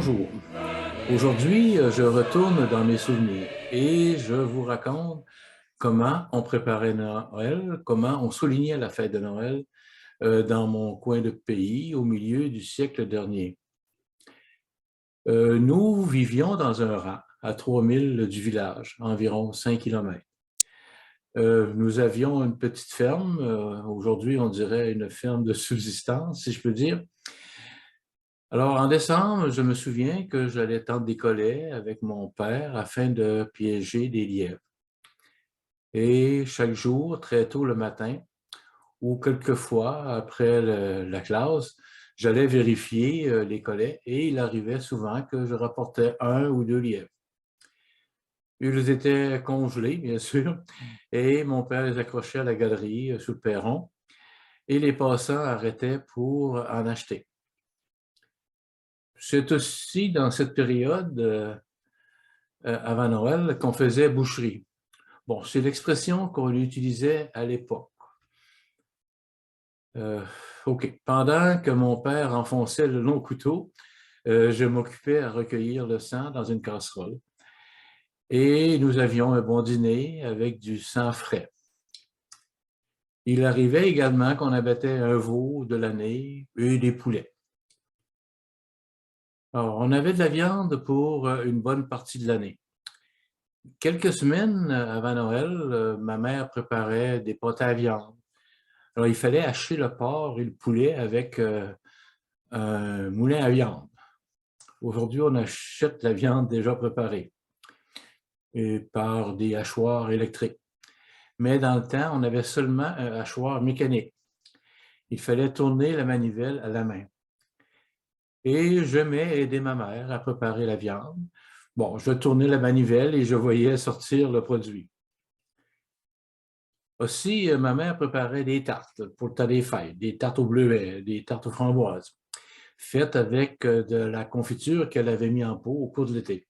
Bonjour. Aujourd'hui, je retourne dans mes souvenirs et je vous raconte comment on préparait Noël, comment on soulignait la fête de Noël dans mon coin de pays au milieu du siècle dernier. Nous vivions dans un rang à 3000 du village, environ 5 kilomètres. Nous avions une petite ferme, aujourd'hui on dirait une ferme de subsistance, si je peux dire. Alors, en décembre, je me souviens que j'allais tendre des collets avec mon père afin de piéger des lièvres. Et chaque jour, très tôt le matin, ou quelquefois après la classe, j'allais vérifier les collets et il arrivait souvent que je rapportais un ou deux lièvres. Ils étaient congelés, bien sûr, et mon père les accrochait à la galerie sous le perron et les passants arrêtaient pour en acheter. C'est aussi dans cette période avant Noël qu'on faisait boucherie. Bon, c'est l'expression qu'on utilisait à l'époque. OK. Pendant que mon père enfonçait le long couteau, je m'occupais à recueillir le sang dans une casserole. Et nous avions un bon dîner avec du sang frais. Il arrivait également qu'on abattait un veau de l'année et des poulets. Alors, on avait de la viande pour une bonne partie de l'année. Quelques semaines avant Noël, ma mère préparait des pâtés à viande. Alors, il fallait hacher le porc et le poulet avec un moulin à viande. Aujourd'hui, on achète la viande déjà préparée et par des hachoirs électriques. Mais dans le temps, on avait seulement un hachoir mécanique. Il fallait tourner la manivelle à la main. Et j'aimais aider ma mère à préparer la viande. Bon, je tournais la manivelle et je voyais sortir le produit. Aussi, ma mère préparait des tartes pour le temps des fêtes, des tartes au bleuet, des tartes aux framboises, faites avec de la confiture qu'elle avait mis en pot au cours de l'été.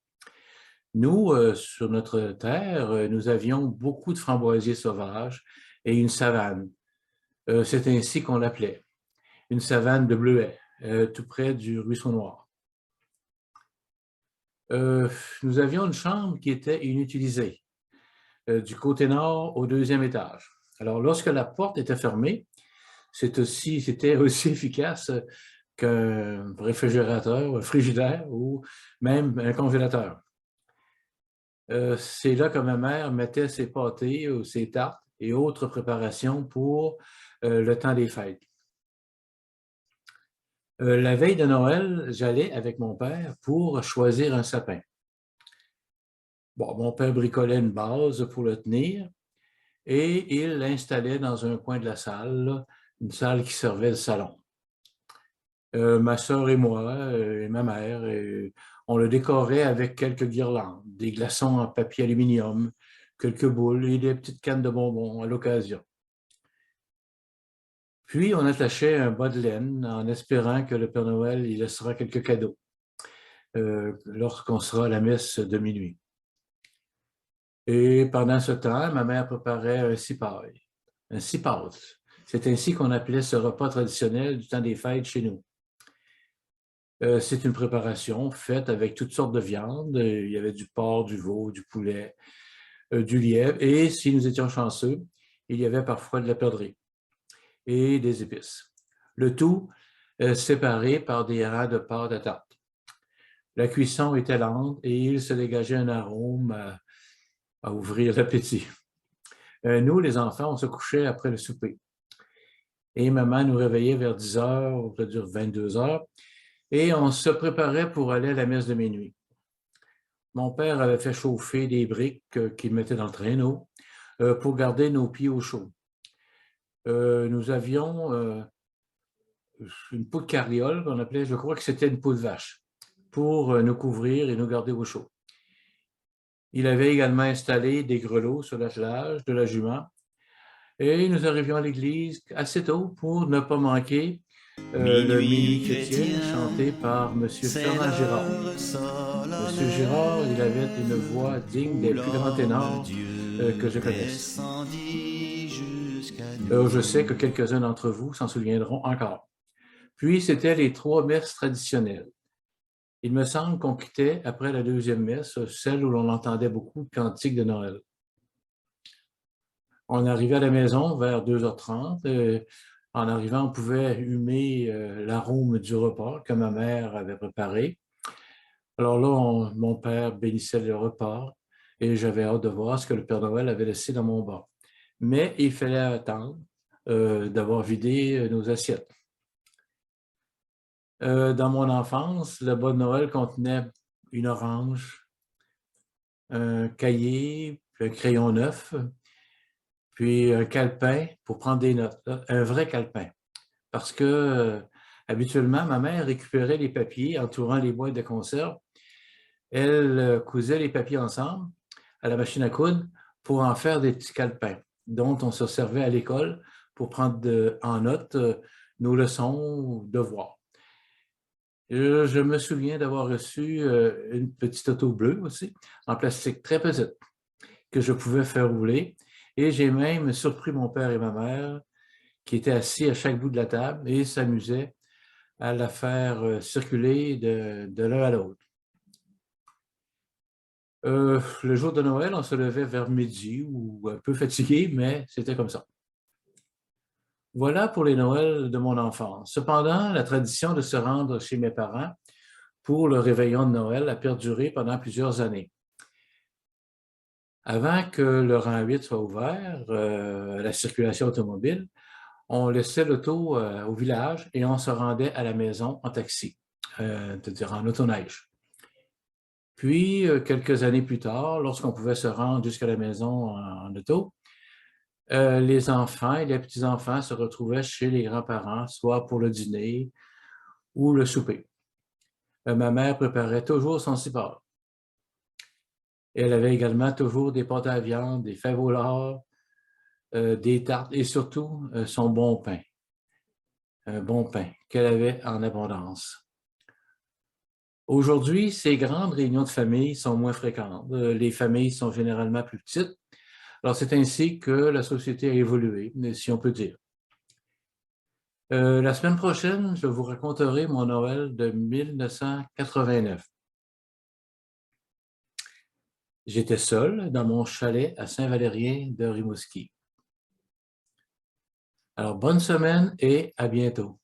Nous, sur notre terre, nous avions beaucoup de framboisiers sauvages et une savane. C'est ainsi qu'on l'appelait, une savane de bleuets, tout près du ruisseau noir. Nous avions une chambre qui était inutilisée, du côté nord au deuxième étage. Alors, lorsque la porte était fermée, c'était aussi efficace qu'un réfrigérateur, un frigidaire ou même un congélateur. C'est là que ma mère mettait ses pâtés ou ses tartes et autres préparations pour le temps des fêtes. La veille de Noël, j'allais avec mon père pour choisir un sapin. Bon, mon père bricolait une base pour le tenir et il l'installait dans un coin de la salle, là, une salle qui servait de salon. Ma sœur et moi et ma mère, on le décorait avec quelques guirlandes, des glaçons en papier aluminium, quelques boules et des petites cannes de bonbons à l'occasion. Puis, on attachait un bas de laine en espérant que le Père Noël y laissera quelques cadeaux lorsqu'on sera à la messe de minuit. Et pendant ce temps, ma mère préparait un cipaille, un cipaille. C'est ainsi qu'on appelait ce repas traditionnel du temps des fêtes chez nous. C'est une préparation faite avec toutes sortes de viandes. Il y avait du porc, du veau, du poulet, du lièvre. Et si nous étions chanceux, il y avait parfois de la perdrix et des épices. Le tout séparé par des rangs de pâte à tarte. La cuisson était lente et il se dégageait un arôme à ouvrir l'appétit. Nous, les enfants, on se couchait après le souper. Et maman nous réveillait vers 10 heures, on peut dire 22 heures, et on se préparait pour aller à la messe de minuit. Mon père avait fait chauffer des briques qu'il mettait dans le traîneau pour garder nos pieds au chaud. Nous avions une peau de carriole qu'on appelait, je crois que c'était une peau de vache, pour nous couvrir et nous garder au chaud. Il avait également installé des grelots sur l'attelage de la jument et nous arrivions à l'église assez tôt pour ne pas manquer le minuit chrétien chanté par M. Fernand Girard. M. Girard, il avait une voix digne des plus grands ténors que je connaisse. Je sais que quelques-uns d'entre vous s'en souviendront encore. Puis, c'était les trois messes traditionnelles. Il me semble qu'on quittait après la deuxième messe, celle où l'on entendait beaucoup de cantiques de Noël. On arrivait à la maison vers 2h30. En arrivant, on pouvait humer l'arôme du repas que ma mère avait préparé. Alors là, mon père bénissait le repas et j'avais hâte de voir ce que le Père Noël avait laissé dans mon bas. Mais il fallait attendre d'avoir vidé nos assiettes. Dans mon enfance, le bas de Noël contenait une orange, un cahier, puis un crayon neuf, puis un calepin pour prendre des notes, un vrai calepin. Parce que habituellement, ma mère récupérait les papiers entourant les boîtes de conserve. Elle cousait les papiers ensemble à la machine à coudre pour en faire des petits calepins dont on se servait à l'école pour prendre en note nos leçons ou devoirs. Je me souviens d'avoir reçu une petite auto bleue aussi, en plastique très petite, que je pouvais faire rouler. Et j'ai même surpris mon père et ma mère qui étaient assis à chaque bout de la table et s'amusaient à la faire circuler de l'un à l'autre. Le jour de Noël, on se levait vers midi ou un peu fatigué, mais c'était comme ça. Voilà pour les Noëls de mon enfance. Cependant, la tradition de se rendre chez mes parents pour le réveillon de Noël a perduré pendant plusieurs années. Avant que le rang 8 soit ouvert à la circulation automobile, on laissait l'auto au village et on se rendait à la maison en taxi, c'est-à-dire en autoneige. Puis, quelques années plus tard, lorsqu'on pouvait se rendre jusqu'à la maison en auto, les enfants et les petits-enfants se retrouvaient chez les grands-parents, soit pour le dîner ou le souper. Ma mère préparait toujours son cipard. Elle avait également toujours des pâtes à viande, des fèves au lard, des tartes et surtout son bon pain. Un bon pain qu'elle avait en abondance. Aujourd'hui, ces grandes réunions de famille sont moins fréquentes. Les familles sont généralement plus petites. Alors, c'est ainsi que la société a évolué, si on peut dire. La semaine prochaine, je vous raconterai mon Noël de 1989. J'étais seul dans mon chalet à Saint-Valérien de Rimouski. Alors, bonne semaine et à bientôt.